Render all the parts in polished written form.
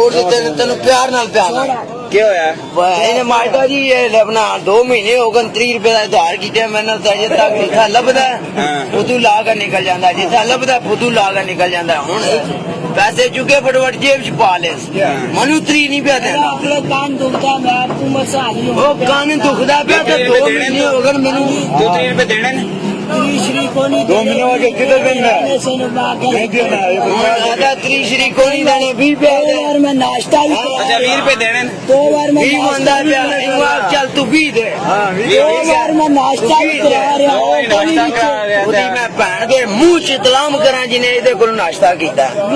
तेन प्यार नाल प्यार क्या होया माजदा जी अपना 2 महीने हो गए 30 रुपए का उधार किया मैंने अजे तक जिथा लभदा उदू ला के निकल जाता जिथा लभदा फुदू ला के निकल जाता हूं पैसे चुके फटोफट जेब च पा ले मनु 3 नहीं पिया देना कान दुखदा मैं आपको मसाली ओ कान दुखदा पिया तो 2 महीने हो गए मैनू 2-3 रुपए देने ने 2 महीने हो गए किधर देना नहीं देना आधा 3 श्री को नहीं देने 20 रुपए यार मैं नाश्ता भी अच्छा 20 रुपए देने 2 बार मैं बंदा पिया चल तू भी दे 2 बार मैं नाश्ता भी करा रहा मैं भैन के मुंह च तलाम करा जिन्हें इहदे कोल नाश्ता कीता 30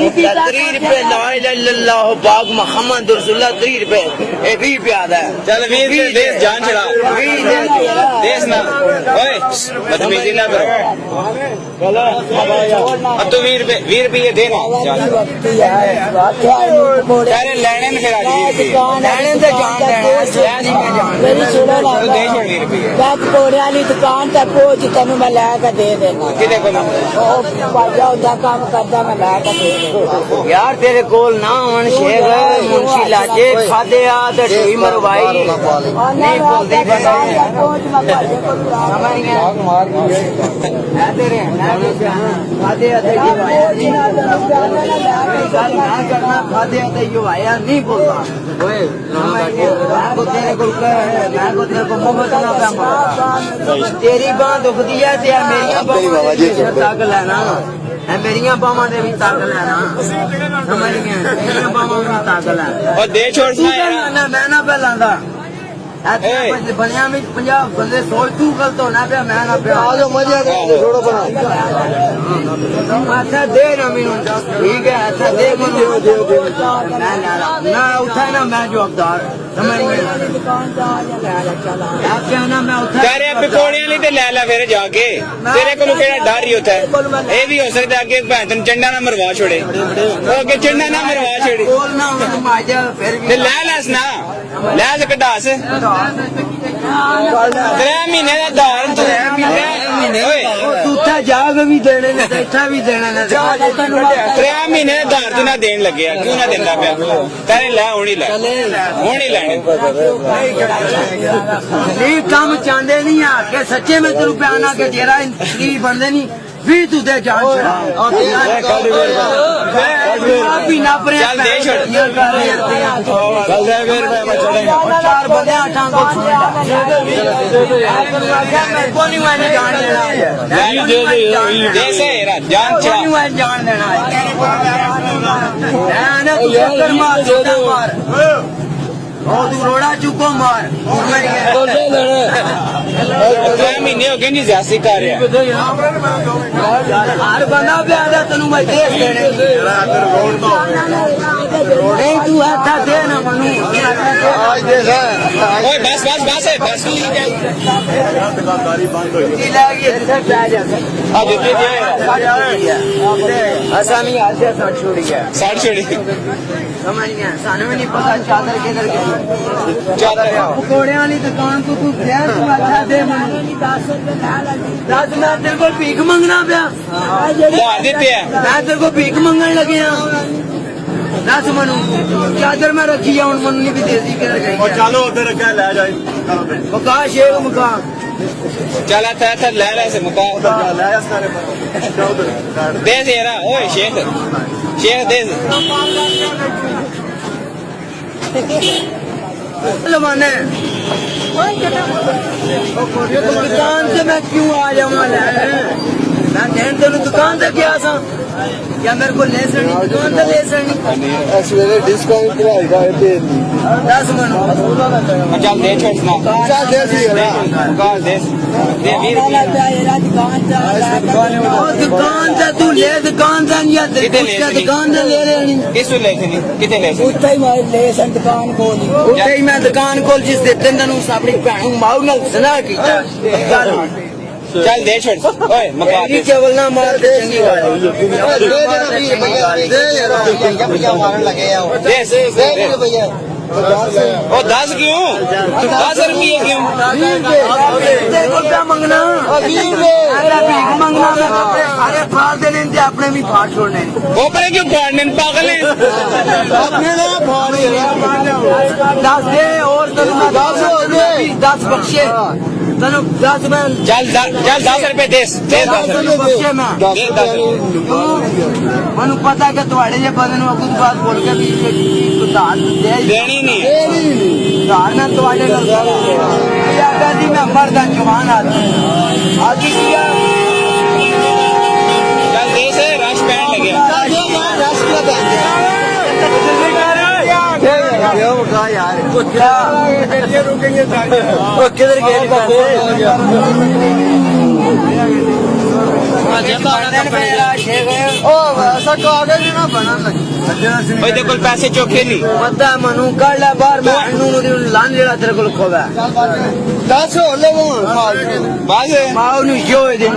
रुपए ला इलाहा इल्लल्लाह पाक मुहम्मद रसूलुल्लाह 30 रुपए ए 20 रुपया दा चल 20 रुपए दे जान छड़ा 20 देस ना ओए बदतमीजी ना करो अब तो 20 रुपए देना अरे लेने फिर आज 20 रुपए लेने तो जान देना मेरी सुनो ना दे छोड़ 20 रुपए बात कोड़े वाली दुकान तक पहुंच तेन मैं लैके दे देना किदे को भाजा उदा काम करदा मैं लैके दे देना यार तेरे कोल ना हुन शेख मुंशी लाजे खादे आ ते ढोई मरवाई नहीं बोलदी पहुंच मैं भाजे को समझ गया तेरे खादे आते गल ना करना खादे आते यो आया नहीं बोलता ओए मैं को तेरे को मोहब्बत ना पे मारा तेरी बांह दुखदी है ते मेरियां बांह तक लेना है मेरियां बांहां दे भी तक लेना समझ गया मेरियां बांहां भी तक लेना और दे छोड़ना यार मैं ना पे लांदा बनिया में 50 बंदे सोच तू गलत होना पे मैं ना पे आ जाओ मजा छोड़ो बना अच्छा दे ना मेनू ठीक है अच्छा दे ना उठा ना मैं जवाबदार समझ गया दुकान जा ले ना मैं उठा कह रहे पकौड़ियां नहीं ते ले फिर जाके तेरे को केड़ा डर ही होता है ये भी हो सकता है कि भैन चंडा ना मरवा छोड़े ओके चंडा ना मरवा छोड़े बोल ना माजा फिर ते ले लस ना ले से कटास 3 महीने का दार 3 महीने तू उठा जाग भी देने ने इठा भी देने ने 3 महीने का दार तू ना देन लगे क्यों ना देंदा पे तेरे ले हुणी लेने नहीं काम चाहते नहीं आ के सच्चे में तेरू प्यार ना के जेरा शरीफ बनदे नहीं भी तू दे जान भी ना परे चल दे छोड़ चल दे फिर मैं चढ़ेगा 4 बंदे आठा को कोनी मैंने जान देना दे से जान कोनी जान देना ना तू चक्कर मार और तू रोड़ा चुको मार 3 महीने हो गए नहीं ज्यादा कर रहा हर बंदा प्यादा तेन मैं देख नहीं तू ऐसा दे ना मनु बस बस बस है बस आसामी आज 60 छोड़ी गया 60 छोड़ी समझ गया सानू भी नहीं पता चादर किधर गई चादर पकौड़े वाली दुकान को तू गया तू अच्छा दे मैं 10 मैं तेरे को भीख मंगना पिया ला देते हैं मैं तेरे को भीख मंगन लगे दस मनु चादर में रखी है उन मनु भी देसी कर चलो उधर क्या ले जाए मका शेख मका चला था ले ले से मुका दे से यार ओए शेख दे लवाने दुकान से मैं क्यों आ जाऊंगा मैं कहन तेन दुकान से क्या सा या मेरे को ले सनी दुकान से ले सनी डिस्काउंट 10 मनु चल दे छोड़ना चल दे दुकान से तू ले दुकान से या दुकान से ले लेनी किस ले थी कितने ले उत्ते ही ले सन दुकान कोल उत्ते ही मैं दुकान कोल जिस दिन तनु अपनी भैन माऊ नाल सलाह कीता चल दे छोड़ ओए मका दे केवल ना मार दे चंगी मारन लगे दे भैया ओ 10 क्यों 10 रुपये क्यों क्या मंगना भीख मंगना सारे फाड़ देने अपने भी फाड़ छोड़ने वो पर क्यों फाड़ने पागल है अपने ना 10 दे और तनु 10 बख्शे तनु 10 में ਚੱਲ 10 ਰੁਪਏ ਦੇ 10 बख्शे मैं मनु पता कि तुम्हारे जे बंदे नु कुछ बात बोल के भी दान दे ਦੇਣੀ ਨਹੀਂ दान में तुम्हारे या गादी में मर्द जवान आदमी आगे किया ਚੱਲ ਦੇ ਸੇ ਰਸ਼ ਪੈਣ ਲੱਗਿਆ किधर गए ਉਹਦੇ ਕੋਲ ਪੈਸੇ ਚੋਖੇ ਨਹੀਂ पता मनु कर ले बाहर मैं लान जेड़ा तेरे को खोवा 10 ਹੋ ਲਵੋ ਬਾਜ਼ माओ नु जो दिन